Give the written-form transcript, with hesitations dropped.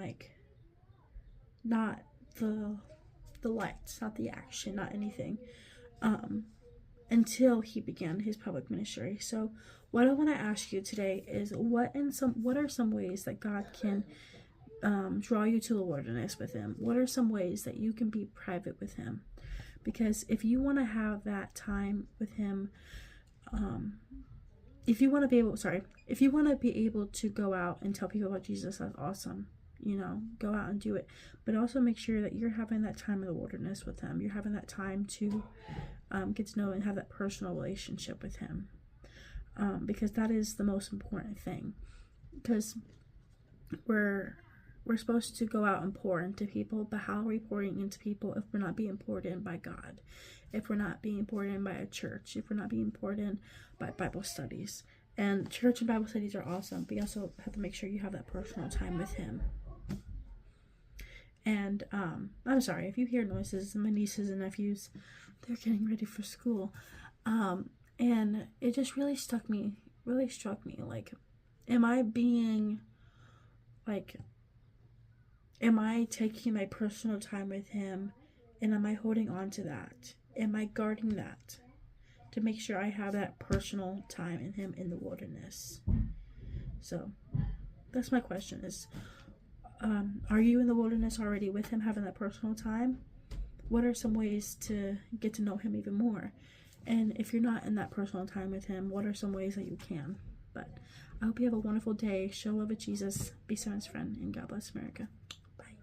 like, not the lights, not the action, not anything, until he began his public ministry. So what I want to ask you today is, what are some ways that God can draw you to the wilderness with him? What are some ways that you can be private with him? Because if you want to have that time with him, if you want to be able to go out and tell people about Jesus, that's awesome. Go out and do it. But also make sure that you're having that time in the wilderness with him. You're having that time to get to know and have that personal relationship with him. Because that is the most important thing. Because we're supposed to go out and pour into people, but how are we pouring into people if we're not being poured in by God? If we're not being poured in by a church? If we're not being poured in by Bible studies? And church and Bible studies are awesome, but you also have to make sure you have that personal time with him. And I'm sorry if you hear noises. My nieces and nephews, they're getting ready for school. And it just really struck me, like, am I taking my personal time with him, and am I holding on to that? Am I guarding that to make sure I have that personal time in him in the wilderness? So that's my question is, are you in the wilderness already with him, having that personal time? What are some ways to get to know him even more? And if you're not in that personal time with him, what are some ways that you can? But I hope you have a wonderful day. Show love of Jesus. Be someone's friend. And God bless America. Bye.